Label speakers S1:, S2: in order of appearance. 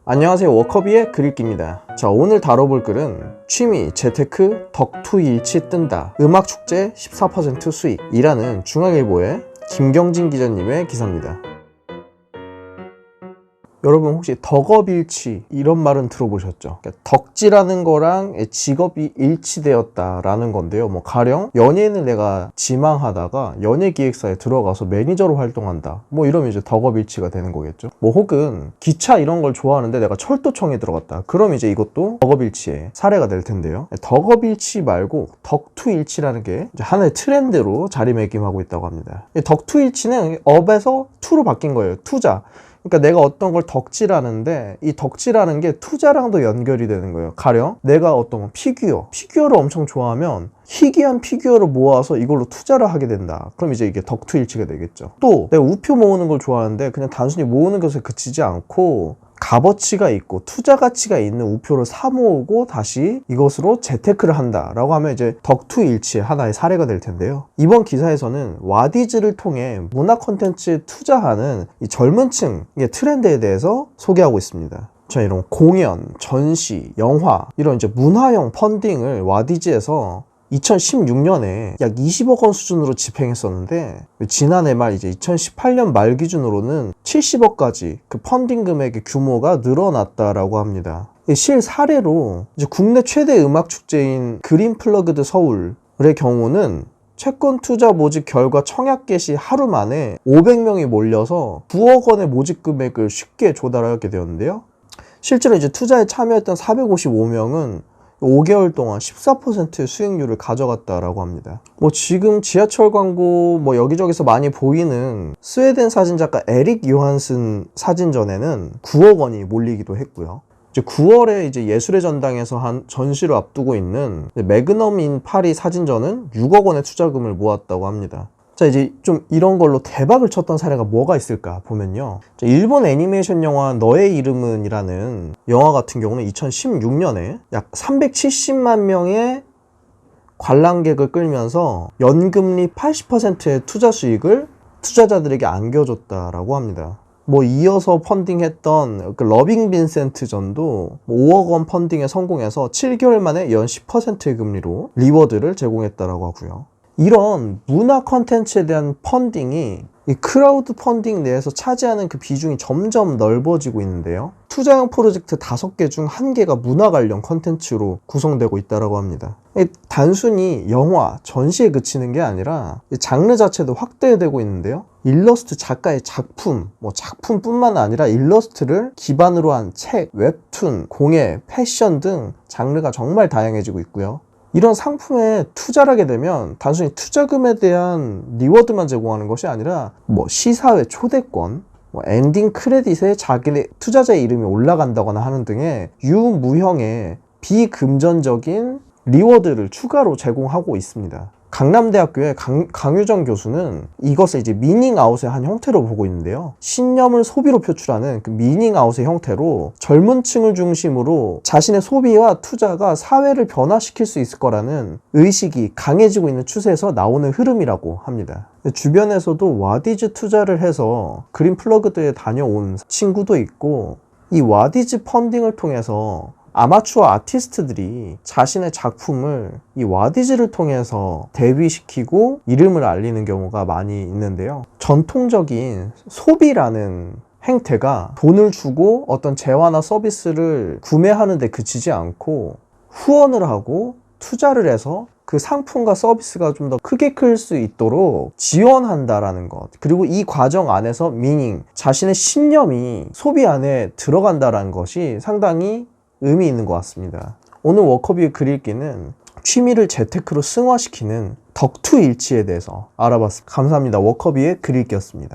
S1: 안녕하세요, 워커비의 글읽기입니다. 자, 오늘 다뤄볼 글은 취미 재테크 덕투일치 뜬다, 음악축제 14% 수익이라는 중앙일보의 김경진 기자님의 기사입니다. 여러분 혹시 덕업일치 이런 말은 들어보셨죠? 그러니까 덕질하는 거랑 직업이 일치되었다라는 건데요. 뭐 가령 연예인을 내가 지망하다가 연예기획사에 들어가서 매니저로 활동한다, 뭐 이러면 이제 덕업일치가 되는 거겠죠. 뭐 혹은 기차 이런 걸 좋아하는데 내가 철도청에 들어갔다, 그럼 이제 이것도 덕업일치의 사례가 될 텐데요. 덕업일치 말고 덕투일치라는 게 이제 하나의 트렌드로 자리매김하고 있다고 합니다. 덕투일치는 업에서 투로 바뀐 거예요. 투자. 그러니까 내가 어떤 걸 덕질하는데 이 덕질하는 게 투자랑도 연결이 되는 거예요. 가령 내가 어떤 피규어를 엄청 좋아하면 희귀한 피규어를 모아서 이걸로 투자를 하게 된다. 그럼 이제 이게 덕투일치가 되겠죠. 또 내가 우표 모으는 걸 좋아하는데 그냥 단순히 모으는 것에 그치지 않고 값어치가 있고 투자 가치가 있는 우표를 사 모으고 다시 이것으로 재테크를 한다라고 하면 이제 덕투일치의 하나의 사례가 될 텐데요. 이번 기사에서는 와디즈를 통해 문화 콘텐츠에 투자하는 이 젊은 층의 트렌드에 대해서 소개하고 있습니다. 자, 이런 공연, 전시, 영화 이런 이제 문화형 펀딩을 와디즈에서 2016년에 약 20억 원 수준으로 집행했었는데 지난해 말 이제 2018년 말 기준으로는 70억까지 그 펀딩 금액의 규모가 늘어났다라고 합니다. 실 사례로 이제 국내 최대 음악 축제인 그린 플러그드 서울의 경우는 채권 투자 모집 결과 청약 개시 하루 만에 500명이 몰려서 9억 원의 모집 금액을 쉽게 조달하게 되었는데요. 실제로 이제 투자에 참여했던 455명은 5개월 동안 14%의 수익률을 가져갔다라고 합니다. 뭐 지금 지하철 광고 뭐 여기저기서 많이 보이는 스웨덴 사진작가 에릭 요한슨 사진전에는 9억 원이 몰리기도 했고요. 이제 9월에 이제 예술의 전당에서 한 전시를 앞두고 있는 매그넘 인 파리 사진전은 6억 원의 투자금을 모았다고 합니다. 자, 이제 좀 이런 걸로 대박을 쳤던 사례가 뭐가 있을까 보면요. 자, 일본 애니메이션 영화 너의 이름은 이라는 영화 같은 경우는 2016년에 약 370만 명의 관람객을 끌면서 연금리 80%의 투자 수익을 투자자들에게 안겨줬다라고 합니다. 뭐 이어서 펀딩했던 그 러빙 빈센트 전도 5억 원 펀딩에 성공해서 7개월 만에 연 10%의 금리로 리워드를 제공했다라고 하고요. 이런 문화 컨텐츠에 대한 펀딩이 이 크라우드 펀딩 내에서 차지하는 그 비중이 점점 넓어지고 있는데요. 투자형 프로젝트 5개 중 1개가 문화 관련 컨텐츠로 구성되고 있다고 합니다. 단순히 영화, 전시에 그치는 게 아니라 장르 자체도 확대되고 있는데요. 일러스트 작가의 작품, 작품뿐만 아니라 일러스트를 기반으로 한 책, 웹툰, 공예, 패션 등 장르가 정말 다양해지고 있고요. 이런 상품에 투자를 하게 되면 단순히 투자금에 대한 리워드만 제공하는 것이 아니라 시사회 초대권, 엔딩 크레딧에 자기네 투자자의 이름이 올라간다거나 하는 등의 유무형의 비금전적인 리워드를 추가로 제공하고 있습니다. 강남대학교의 강유정 교수는 이것을 이제 미닝아웃의 한 형태로 보고 있는데요. 신념을 소비로 표출하는 그 미닝아웃의 형태로 젊은 층을 중심으로 자신의 소비와 투자가 사회를 변화시킬 수 있을 거라는 의식이 강해지고 있는 추세에서 나오는 흐름이라고 합니다. 주변에서도 와디즈 투자를 해서 그린 플러그드에 다녀온 친구도 있고, 이 와디즈 펀딩을 통해서 아마추어 아티스트들이 자신의 작품을 이 와디즈를 통해서 데뷔시키고 이름을 알리는 경우가 많이 있는데요. 전통적인 소비라는 행태가 돈을 주고 어떤 재화나 서비스를 구매하는 데 그치지 않고 후원을 하고 투자를 해서 그 상품과 서비스가 좀 더 크게 클 수 있도록 지원한다라는 것, 그리고 이 과정 안에서 자신의 신념이 소비 안에 들어간다라는 것이 상당히 의미 있는 것 같습니다. 오늘 워커비의 글읽기는 취미를 재테크로 승화시키는 덕투일치에 대해서 알아봤습니다. 감사합니다. 워커비의 글읽기였습니다.